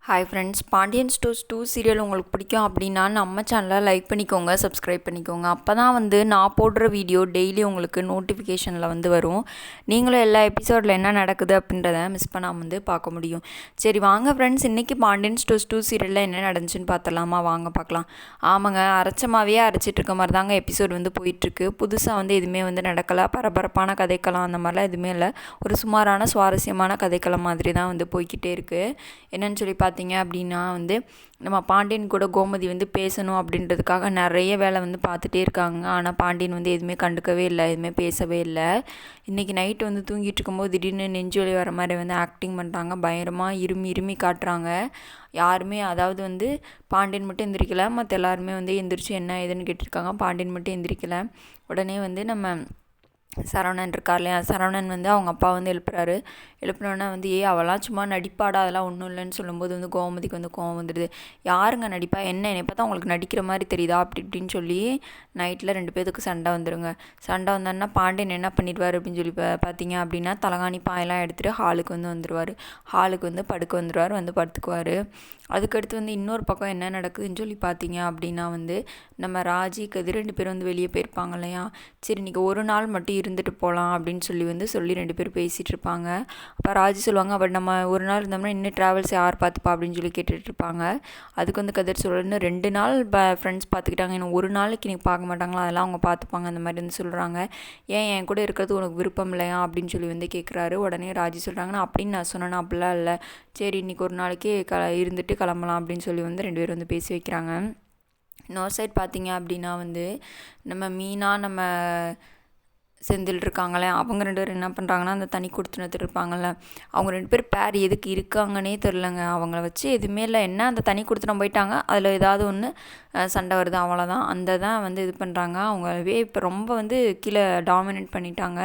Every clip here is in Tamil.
Hi friends, Pandian stores 2 serial உங்களுக்கு பிடிக்கும் அப்படின்னா நம்ம சேனலை லைக் பண்ணிக்கோங்க, சப்ஸ்கிரைப் பண்ணிக்கோங்க. அப்போ தான் நான் போடுற வீடியோ டெய்லி உங்களுக்கு நோட்டிஃபிகேஷனில் வரும். நீங்களும் எல்லா எபிசோடில் என்ன நடக்குது அப்படின்றத மிஸ் பண்ணாமல் பார்க்க முடியும். சரி வாங்க ஃப்ரெண்ட்ஸ், இன்றைக்கி பாண்டியன் ஸ்டோர்ஸ் 2 சீரியலில் என்ன நடந்துச்சுன்னு பார்த்தலாமா? வாங்க பார்க்கலாம். ஆமாங்க, அரைச்சமாவே அரைச்சிட்டு இருக்க மாதிரி தாங்க எபிசோடு போயிட்டுருக்கு. புதுசாக எதுவுமே நடக்கலை. பரபரப்பான கதைக்களம் அந்த மாதிரிலாம் எதுவுமே இல்லை. ஒரு சுமாரான சுவாரஸ்யமான கதைக்களம் மாதிரி தான் போய்கிட்டே இருக்குது. என்னன்னு சொல்லி பார்த்தீங்க அப்படின்னா நம்ம பாண்டியன் கூட கோமதி பேசணும் அப்படின்றதுக்காக நிறைய வேலை பார்த்துட்டே இருக்காங்க. ஆனால் பாண்டியன் எதுவுமே கண்டுக்கவே இல்லை, எதுவுமே பேசவே இல்லை. இன்றைக்கி நைட்டு தூங்கிட்டு இருக்கும்போது திடீர்னு நெஞ்சு வலி வர மாதிரி ஆக்டிங் பண்ணுறாங்க. பயங்கரமாக இருமி காட்டுறாங்க. யாருமே, அதாவது பாண்டியன் மட்டும் எந்திரிக்கலை, மற்ற எல்லாருமே எந்திரிச்சு என்ன ஏதுன்னு கேட்டிருக்காங்க. பாண்டியன் மட்டும் எந்திரிக்கலை. உடனே நம்ம சரவணன் இருக்கார் இல்லையா, சரவணன் அவங்க அப்பா எழுப்புறாரு. எழுப்புனோன்னா அவளாம் சும்மா நடிப்பாடா, அதெல்லாம் ஒன்றும் இல்லைன்னு சொல்லும்போது கோமதிக்கு கோவம் வந்துடுது. யாருங்க நடிப்பா, என்னை பார்த்தா உங்களுக்கு நடிக்கிற மாதிரி தெரியுதா அப்படி இப்படின்னு சொல்லி நைட்டில் 2 பேருக்கு சண்டை வந்துடுங்க. சண்டை வந்தோன்னா பாண்டியன் என்ன பண்ணிடுவார் அப்படின்னு சொல்லி பார்த்தீங்க அப்படின்னா, தலகாணி பாயெல்லாம் எடுத்துகிட்டு ஹாலுக்கு வந்துடுவார். ஹாலுக்கு படுக்க வந்துடுவார், படுத்துக்குவார். அதுக்கடுத்து இன்னொரு பக்கம் என்ன நடக்குதுன்னு சொல்லி பார்த்தீங்க அப்படின்னா நம்ம ராஜி கதிர் 2 பேரும் வெளியே போயிருப்பாங்க இல்லையா. சரி இன்றைக்கி ஒரு நாள் மட்டும் இருந்துட்டு போகலாம் அப்படின்னு சொல்லி 2 பேரும் பேசிகிட்டு இருப்பாங்க. அப்போ ராஜி சொல்லுவாங்க, அப்போ நம்ம ஒரு நாள் இருந்தோம்னா இன்னும் ட்ராவல்ஸ் யார் பார்த்துப்பா அப்படின்னு சொல்லி கேட்டுட்டு இருப்பாங்க. அதுக்கு கதிர் இன்னும் 2 நாள் ஃப்ரெண்ட்ஸ் பார்த்துக்கிட்டாங்க, இன்னும் ஒரு நாளைக்கு நீங்கள் பார்க்க மாட்டாங்களா, அதெல்லாம் அவங்க பார்த்துப்பாங்க அந்த மாதிரி சொல்கிறாங்க. ஏன் என் கூட இருக்கிறது உனக்கு விருப்பம் இல்லையா அப்படின்னு சொல்லி கேட்குறாரு. உடனே ராஜி சொல்கிறாங்கன்னா, அப்படின்னு நான் சொன்னேன்னா அப்படிலாம் இல்லை, சரி இன்றைக்கி ஒரு நாளைக்கு இருந்துட்டு கிளம்பலாம் அப்படின்னு சொல்லி 2 பேரும் பேசி வைக்கிறாங்க. இன்னொரு சைட் பார்த்தீங்க அப்படின்னா நம்ம மீனா நம்ம செந்தில் இருக்காங்களே, அவங்க 2 பேரும் என்ன பண்ணுறாங்கன்னா, அந்த தனி கொடுத்துனத்து இருப்பாங்கள்ல, அவங்க 2 பேர் பேர் எதுக்கு இருக்காங்கன்னே தெரிலங்க. அவங்கள வச்சு எதுவுமே இல்லை. என்ன அந்த தனி கொடுத்துன போயிட்டாங்க, அதில் ஏதாவது ஒன்று சண்டை வருது, அவ்வளோதான். அந்த தான் இது பண்ணுறாங்க. அவங்களவே இப்போ ரொம்ப கீழே டாமினேட் பண்ணிட்டாங்க.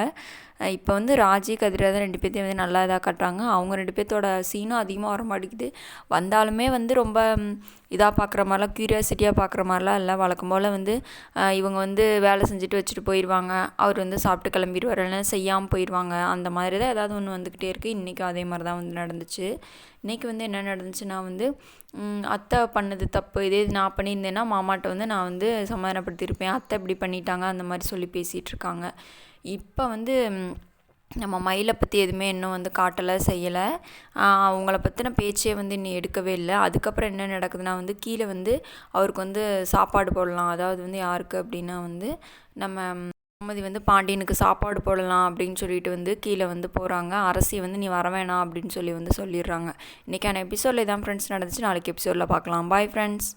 இப்போ ராஜி கதிராதான் 2 பேர்த்தையும் நல்லா இதாக காட்டுறாங்க. அவங்க 2 பேர்த்தோட சீனும் அதிகமாக வர மாட்டேங்குது. வந்தாலுமே ரொம்ப இதாக பார்க்குற மாதிரிலாம், க்யூரியாசிட்டியாக பார்க்குற மாதிரிலாம் இல்லை. வழக்கம் போல் இவங்க வேலை செஞ்சுட்டு வச்சுட்டு போயிடுவாங்க, அவர் சாப்பிட்டு கிளம்பிடுவார், இல்லைன்னா செய்யாமல் போயிடுவாங்க. அந்த மாதிரி தான் ஏதாவது ஒன்று வந்துக்கிட்டே இருக்குது. இன்றைக்கும் அதே மாதிரி தான் நடந்துச்சு. இன்றைக்கி என்ன நடந்துச்சுன்னா அத்தை பண்ணது தப்பு, இதே நான் பண்ணியிருந்தேன்னா மாமாட்ட நான் சமாதானப்படுத்தியிருப்பேன், அத்தை இப்படி பண்ணிட்டாங்க அந்த மாதிரி சொல்லி பேசிகிட்டு இருக்காங்க. இப்போ நம்ம மயிலை பற்றி எதுவுமே இன்னும் காட்டலை, செய்யலை. அவங்கள பற்றின பேச்சே இன்னும் எடுக்கவே இல்லை. அதுக்கப்புறம் என்ன நடக்குதுன்னா கீழே அவருக்கு சாப்பாடு போடலாம், அதாவது யாருக்கு அப்படின்னா நம்ம கோமதி பாண்டியனுக்கு சாப்பாடு போடலாம் அப்படின்னு சொல்லிட்டு கீழே போகிறாங்க. அரசி நீ வர வேணாம் அப்படின்னு சொல்லி சொல்லிடுறாங்க. இன்றைக்கான எபிசோடில் தான் ஃப்ரெண்ட்ஸ் நடந்துச்சு. நாளைக்கு எபிசோடில் பார்க்கலாம். Bye friends.